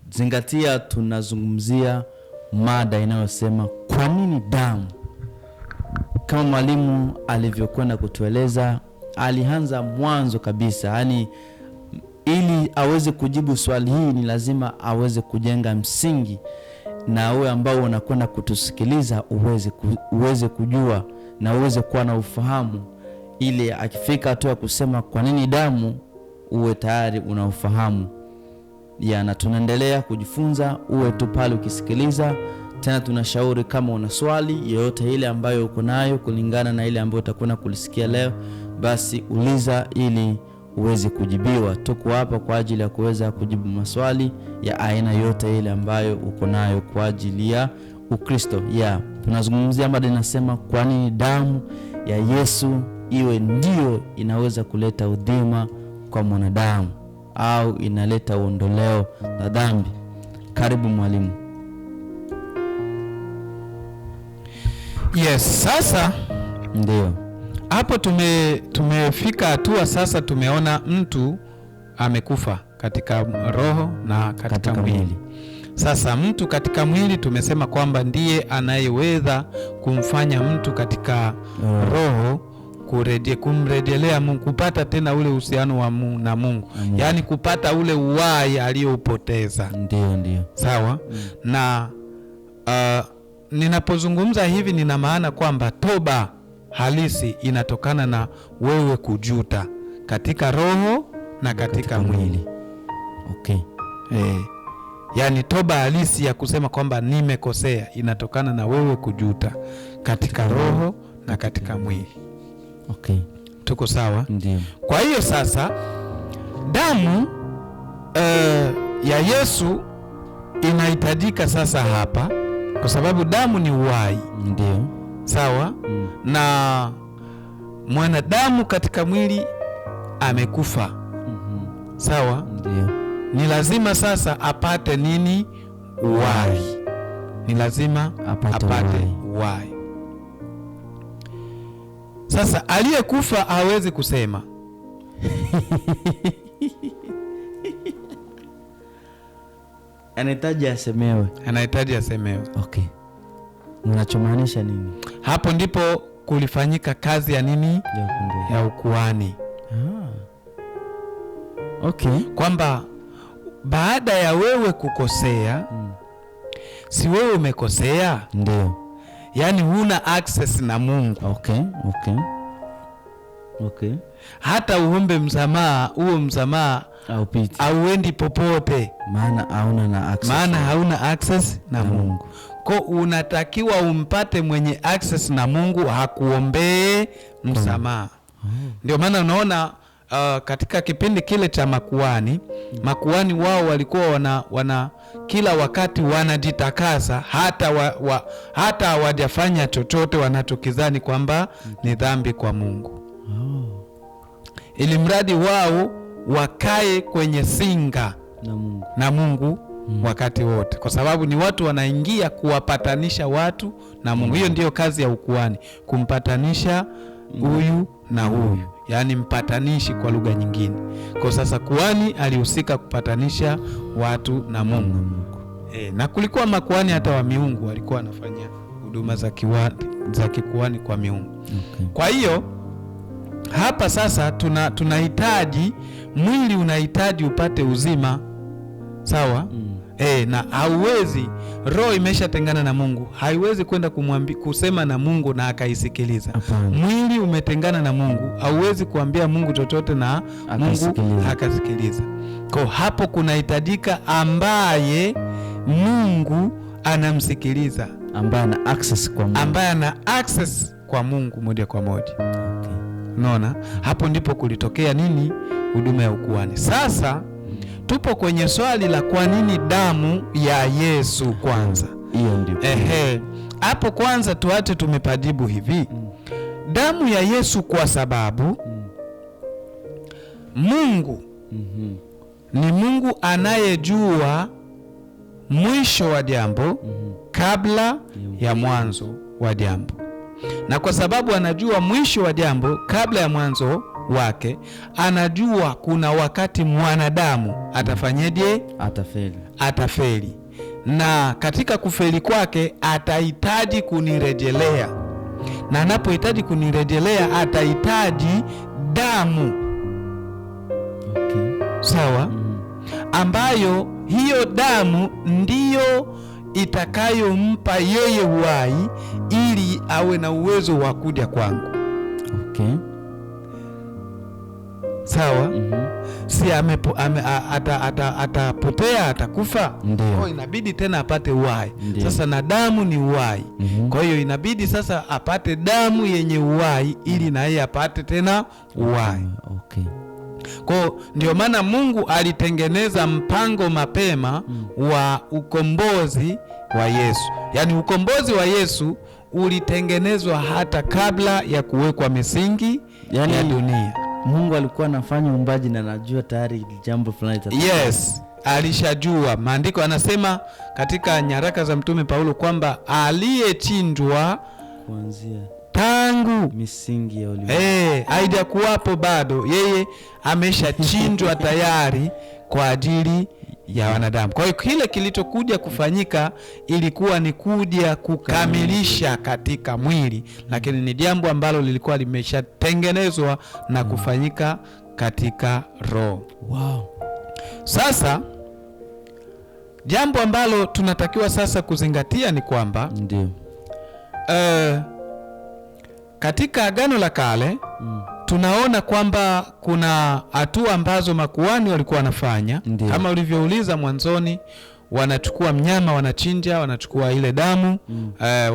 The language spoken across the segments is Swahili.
Zingatia, tunazungumzia mada inayosema kwa nini damu. Kama mwalimu alivyokwenda kutueleza, alianza mwanzo kabisa. Yani ili aweze kujibu swali hii ni lazima aweze kujenga msingi, na wewe ambao unakwenda kutusikiliza uweze kujua na uweze kuwa na ufahamu, ili akifika hatua kusema kwa nini damu uwe tayari una ufahamu. Na tunaendelea kujifunza, uwe tu pale ukisikiliza. Tena tunashauri kama una swali yoyote ile ambayo uko nayo kulingana na ile ambayo utakwenda kulisikia leo, basi uliza ili uweze kujibiwa. Tuko hapa kwa ajili ya kuweza kujibu maswali ya aina yote ile ambayo uko nayo kwa ajili ya Ukristo. Tunazungumzia mada inasema kwa nini damu ya Yesu iwe ndio inaweza kuleta udhima kwa mwanadamu au inaleta uondoleo la dhambi. Karibu mwalimu. Yes, sasa ndio hapo tumefika hatua sasa, tumeona mtu amekufa katika roho na katika mwili. Sasa mtu katika mwili tumesema kwamba ndiye anayeweza kumfanya mtu katika roho kumrejelea Mungu, kupata tena ule uhusiano wa Mungu na Mungu. Yaani kupata ule uhai aliyoupoteza. Ndio. Sawa? Na ninapozungumza hivi nina maana kwamba toba halisi inatokana na wewe kujuta katika roho na katika mwili. Okay. Yaani toba halisi ya kusema kwamba nimekosea inatokana na wewe kujuta katika roho na katika mwili. Okay. Tuko sawa? Ndiyo. Kwa hiyo sasa damu ya Yesu inahitajika sasa hapa, kwa sababu damu ni uhai. Ndiyo. Sawa? Na mwanadamu katika mwili amekufa. Sawa? Ndiyo. Ni lazima sasa apate nini? Uhai. Ni lazima apate uhai. Sasa aliyekufa hawezi kusema. Anahitaji asemewe. Okay. Unachomaanisha nini? Hapo ndipo kulifanyika kazi ya nini? Ya ukuhani. Okay. Kwamba baada ya wewe kukosea, si wewe umekosea? Ndio. Yaani huna access na Mungu. Okay. Hata uombe msamaha, huo msamaha hauendi popote, maana hauna access na Mungu. Kwa unatakiwa umpate mwenye access na Mungu hakuombee msamaha. Ndio maana unaona katika kipindi kile cha makuhani wao walikuwa wana kila wakati wanajitakasa, hata hawajafanya chochote wanachokizani kwamba ni dhambi kwa Mungu. Ili mradi wao wakae kwenye singa na Mungu wakati wote, kwa sababu ni watu wanaingia kuwapatanisha watu na Mungu. Hiyo ndiyo kazi ya ukuhani, kumpatanisha huyu na huyu, yaani mpatanishi kwa lugha nyingine. Kwa sasa kuhani alihusika kupatanisha watu na Mungu. Na kulikuwa makuhani hata wa miungu walikuwa wanafanya huduma za kikuhani kwa miungu. Okay. Kwa hiyo hapa sasa tunahitaji mwili unahitaji upate uzima. Sawa? Na hauwezi, roho imeshatengana na Mungu, haiwezi kwenda kusema na Mungu na akaisikiliza. Mwili umetengana na Mungu, hauwezi kuambia Mungu chochote na Mungu akasikiliza. Kwa hapo kunahitajika ambaye Mungu anamsikiliza, ambaye ana access kwa Mungu moja kwa moja. Okay. Unaona? Hapo ndipo kulitokea nini? Huduma ya ukuhani. Sasa tupo kwenye swali la kwa nini damu ya Yesu kwanza. Hiyo ndipo. Hapo kwanza tuache tumepajibu hivi. Damu ya Yesu kwa sababu Mungu ni Mungu anayejua mwisho wa jambo kabla ya mwanzo wa jambo. Na kwa sababu anajua mwisho wa jambo kabla ya mwanzo wake anajua kuna wakati mwanadamu atafanyeje? Atafeli. Na katika kufeli kwake atahitaji kunirejelea, na anapohitaji kunirejelea atahitaji damu. Sawa? Ambayo hiyo damu ndiyo itakayompa yeye uhai ili awe na uwezo wa kuja kwangu. Sawa? Si atapotea, atakufa. Kwa inabidi tena apate uhai. Sasa na damu ni uhai. Kwa hiyo inabidi sasa apate damu yenye uhai ili na yeye apate tena uhai. Kwa ndio maana Mungu alitengeneza mpango mapema wa ukombozi wa Yesu. Yaani ukombozi wa Yesu ulitengenezwa hata kabla ya kuwekwa misingi ya dunia. Mungu alikuwa anafanya uumbaji na anajua tayari jambo fulani litatokea. Yes, alishajua. Maandiko anasema katika nyaraka za Mtume Paulo kwamba aliyechinjwa kuanzia tangu misingi ya ulimwengu haijakuwapo bado, yeye ameshachinjwa tayari kwa ajili ya wanadamu. Kwa hiyo kile kilichokuja kufanyika ilikuwa ni kuja kukamilisha katika mwili, lakini ni jambo ambalo lilikuwa limeshatengenezwa na kufanyika katika roho. Sasa jambo ambalo tunatakiwa sasa kuzingatia ni kwamba katika Agano la Kale tunaona kwamba kuna hatua ambazo makuhani walikuwa wanafanya. Kama ulivyouliza mwanzoni, wanachukua mnyama, wanachinja, wanachukua ile damu,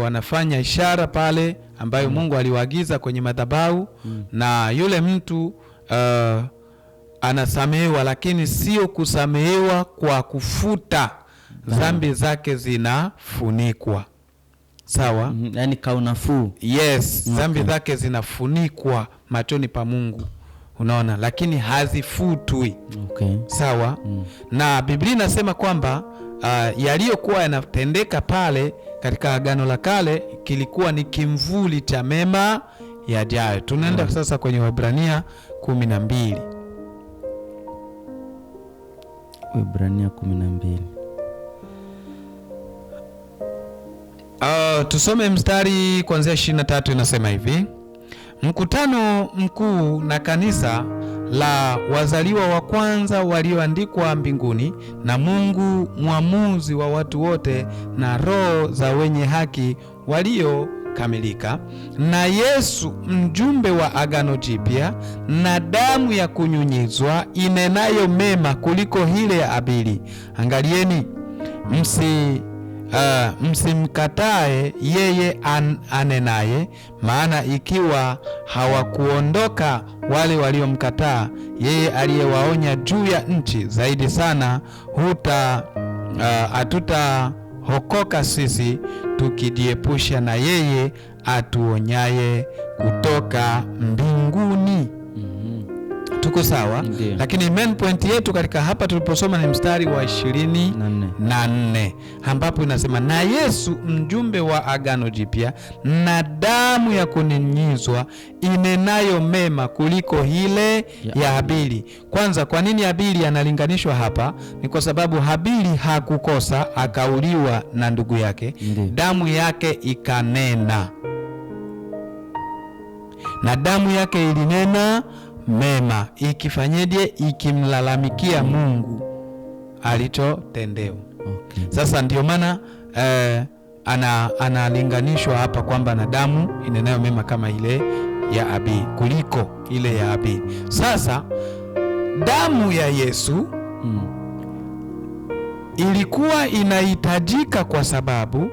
wanafanya ishara pale ambayo Mungu aliwaagiza kwenye madhabahu, na yule mtu anasamehewa, lakini sio kusamehewa kwa kufuta dhambi zake, zinafunikwa. Sawa? Yani kaunafuu. Yes, dhambi zake zinafunikwa machoni pa Mungu. Unaona, lakini hazifutwi. Sawa? Na Biblia inasema kwamba yaliyokuwa yanatendeka pale katika Agano la Kale kilikuwa ni kimvuli cha mema yajayo. Tunaenda sasa kwenye Waebrania 12. Waebrania 12. Tusome mstari kuanzia 23. Inasema hivi: mkutano mkuu na kanisa la wazaliwa wa kwanza walioandikwa mbinguni na Mungu mwamuzi wa watu wote, na roho za wenye haki waliokamilika, na Yesu mjumbe wa agano jipya, na damu ya kunyunyizwa inenayo mema kuliko ile ya Abili. Angalieni msimkatae yeye anenaye, maana ikiwa hawakuondoka wale waliomkataa yeye aliyewaonya juu ya nchi, zaidi sana hatutaokoka sisi tukijiepusha na yeye atuonyaye kutoka mbinguni. Tuko sawa? Lakini main point yetu katika hapa tuliposoma ni mstari wa 24, ambapo inasema na Yesu mjumbe wa agano jipya, na damu ya kunyunyizwa inenayo mema kuliko ile ya Habili. Kwanza, kwa nini Habili analinganishwa hapa? Ni kwa sababu Habili hakukosa, akauliwa na ndugu yake. Damu yake ikanena, na damu yake ilinena mema, ikifanyeje? Ikimlalamikia Mungu alichotendewa. Sasa ndio maana analinganishwa hapa kwamba na damu inenayo mema kama ile ya Abili, kuliko ile ya Abili. Sasa damu ya Yesu ilikuwa inahitajika kwa sababu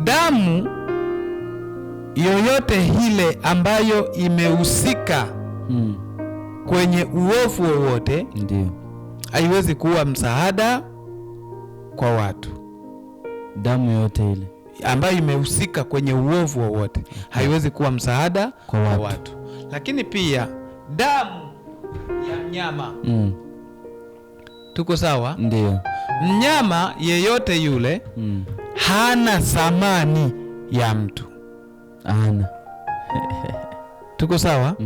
damu yoyote ile ambayo imehusika kwenye uovu wowote haiwezi kuwa msaada kwa watu. Damu yoyote ile ambayo imehusika kwenye uovu wowote haiwezi kuwa msaada kwa watu. Lakini pia damu ya mnyama, tuko sawa? Ndio. Mnyama yeyote yule hana thamani ya mtu. Tuko sawa?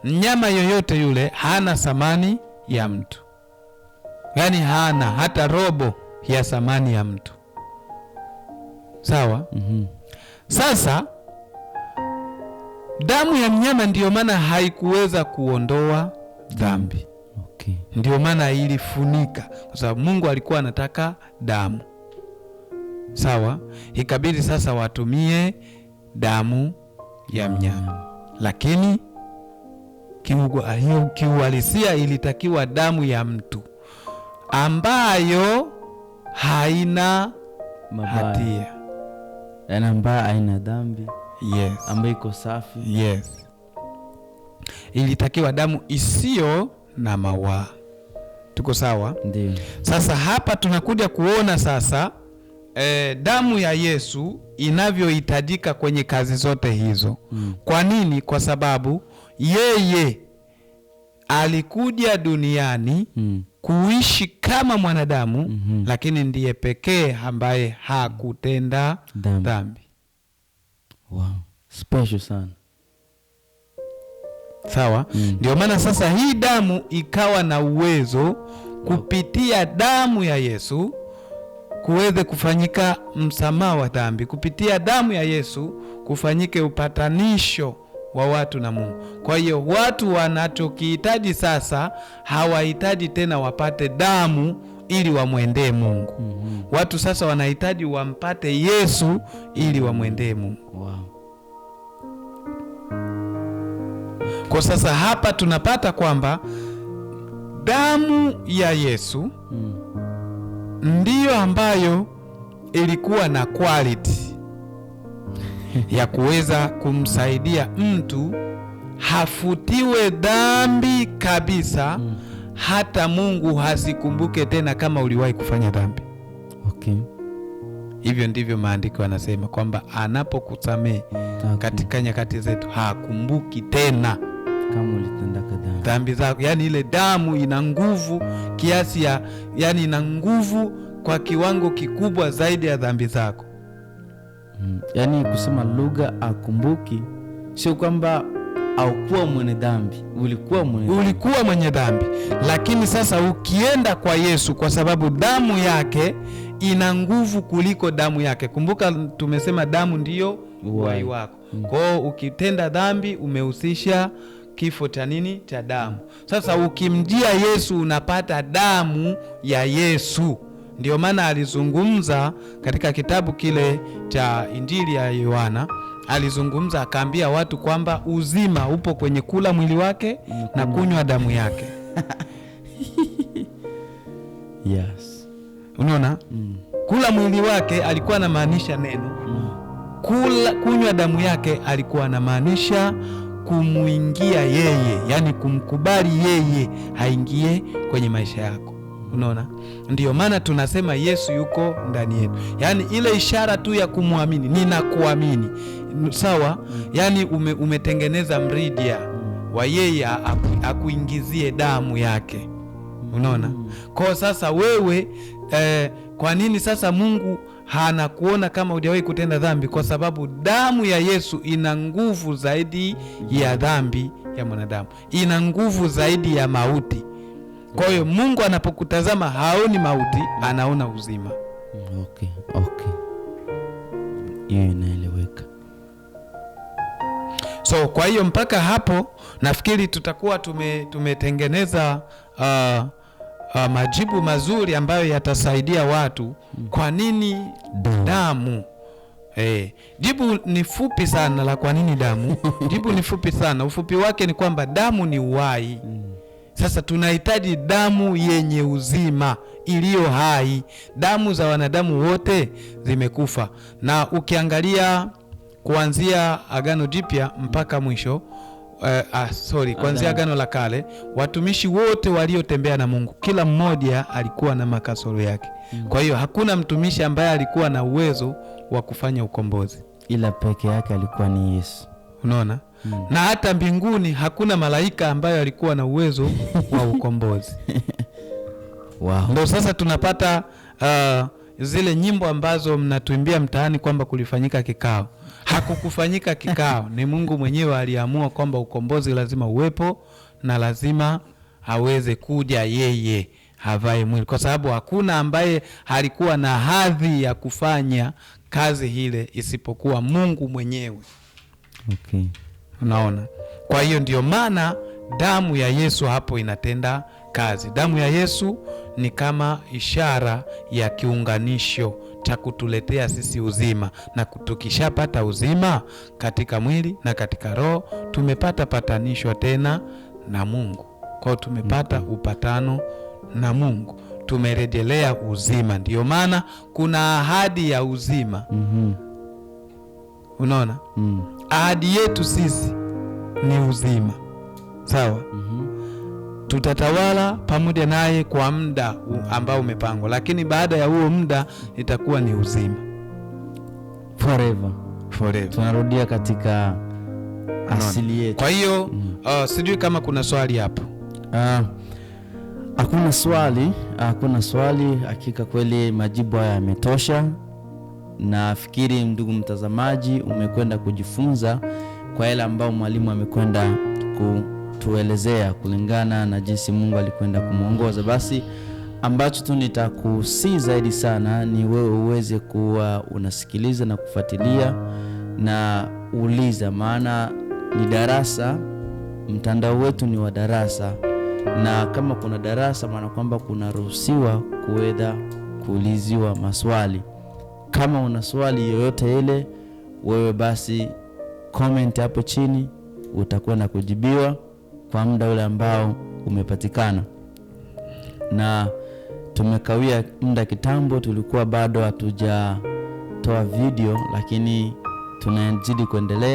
Mnyama yoyote yule hana thamani ya mtu, yaani hana hata robo ya thamani ya mtu. Sawa? Sasa damu ya mnyama ndiyo maana haikuweza kuondoa dhambi. Okay. Ndiyo maana ilifunika, kwa sababu Mungu alikuwa anataka damu. Sawa? Ikabidi sasa watumie damu ya mnyama, lakini kiuhalisia ilitakiwa damu ya mtu ambayo haina hatia, yaani ambayo haina dhambi. Yes. Ambayo iko safi. Yes. Ilitakiwa damu isiyo na mawaa. Tuko sawa? Ndiyo. Sasa hapa tunakuja kuona sasa damu ya Yesu inavyohitajika kwenye kazi zote hizo. Kwa nini? Kwa sababu yeye alikuja duniani kuishi kama mwanadamu, lakini ndiye pekee ambaye hakutenda dhambi. Wow. Special sana. Sawa? Ndio maana sasa hii damu ikawa na uwezo kupitia damu ya Yesu kuweze kufanyika msamaha wa dhambi. Kupitia damu ya Yesu kufanyike upatanisho wa watu na Mungu. Kwa hiyo watu wanachokihitaji sasa, hawahitaji tena wapate damu ili wamwendee Mungu. Watu sasa wanahitaji wampate Yesu ili wamwendee Mungu. Wow. Kwa sasa hapa tunapata kwamba damu ya Yesu ndiyo ambayo ilikuwa na quality ya kuweza kumsaidia mtu hafutiwe dhambi kabisa, hata Mungu hasikumbuke tena kama uliwahi kufanya dhambi. Okay. Hivyo ndivyo maandiko yanasema kwamba anapokusamehe katika nyakati zetu hakumbuki tena kama ulitenda dhambi zako. Yani ile damu ina nguvu kiasi ya, yani ina nguvu kwa kiwango kikubwa zaidi ya dhambi zako. Yani kusema lugha akumbuki, sio kwamba haukuwa mwenye dhambi, ulikuwa mwenye dhambi, lakini sasa ukienda kwa Yesu, kwa sababu damu yake ina nguvu kuliko damu yake. Kumbuka tumesema damu ndiyo uhai wako. Kwa hiyo ukitenda dhambi umehusisha kifo cha nini? Cha damu. Sasa ukimjia Yesu unapata damu ya Yesu. Ndio maana alizungumza katika kitabu kile cha Injili ya Yohana, alizungumza akaambia watu kwamba uzima upo kwenye kula mwili wake na kunywa damu yake. Yes. Unaona? Kula mwili wake alikuwa anamaanisha neno. Kunywa damu yake alikuwa anamaanisha kumuingia yeye, yani kumkubali yeye haingie kwenye maisha yako. Unaona? Ndiyo maana tunasema Yesu yuko ndani yetu. Yani ile ishara tu ya kumwamini, ninakuamini. Sawa? Yani umetengeneza mridia wa yeye akuingizie damu yake. Unaona? Kwa sasa wewe kwa nini sasa Mungu hanakuona kama hujawahi kutenda dhambi? Kwa sababu damu ya Yesu ina nguvu zaidi ya dhambi ya mwanadamu. Ina nguvu zaidi ya mauti. Kwa hiyo Mungu anapokutazama haoni mauti, anaona uzima. Okay. Hiyo inaeleweka. So kwa hiyo mpaka hapo nafikiri tutakuwa tumetengeneza majibu mazuri ambayo yatasaidia watu. Kwa nini damu? Jibu ni fupi sana la kwa nini damu. Jibu ni fupi sana. Ufupi wake ni kwamba damu ni uhai. Sasa tunahitaji damu yenye uzima, iliyo hai. Damu za wanadamu wote zimekufa. Na ukiangalia kuanzia Agano Jipya mpaka mwisho, kuanzia Agano la Kale, watumishi wote waliotembea na Mungu, kila mmoja alikuwa na makasoro yake. Kwa hiyo hakuna mtumishi ambaye alikuwa na uwezo wa kufanya ukombozi, ila peke yake alikuwa ni Yesu. Unaona? Na hata mbinguni hakuna malaika ambaye alikuwa na uwezo wa ukombozi. Wow. Ndio sasa tunapata zile nyimbo ambazo mnatuimbia mtaani kwamba kulifanyika kikao. Hakukufanyika kikao. Ni Mungu mwenyewe aliamua kwamba ukombozi lazima uwepo na lazima aweze kuja yeye havae mwili, kwa sababu hakuna ambaye alikuwa na hadhi ya kufanya kazi hile isipokuwa Mungu mwenyewe. Okay. Unaona? Kwa hiyo ndio maana damu ya Yesu hapo inatenda kazi. Damu ya Yesu ni kama ishara ya kiunganisho cha kutuletea sisi uzima, na tukishapata uzima katika mwili na katika roho, tumepata patanisho tena na Mungu. Kwa hiyo tumepata upatano na Mungu, tumerejelea uzima. Ndio maana kuna ahadi ya uzima. Unaona? Ahadi yetu sisi ni uzima. Sawa? Tutatawala pamoja naye kwa muda ambao umepangwa, lakini baada ya huo muda itakuwa ni uzima Forever. Tunarudia katika asili yetu. Kwa hiyo sijui kama kuna swali hapo. Hakuna swali. Hakika kweli majibu haya yametosha. Nafikiri ndugu mtazamaji, umekwenda kujifunza kwa yale ambao mwalimu amekwenda kutuelezea kulingana na jinsi Mungu alikwenda kumuongoza. Basi ambacho tu nitakusii zaidi sana ni wewe uweze kuwa unasikiliza na kufuatilia na uliza, maana ni darasa. Mtandao wetu ni wa darasa, na kama kuna darasa maana kwamba kuna ruhusiwa kuweza kuuliziwa maswali. Kama una swali yoyote ile, wewe basi comment hapo chini, utakuwa na kujibiwa kwa muda ule ambao umepatikana. Na tumekawia muda kitambo, tulikuwa bado hatujatoa video, lakini tunazidi kuendelea.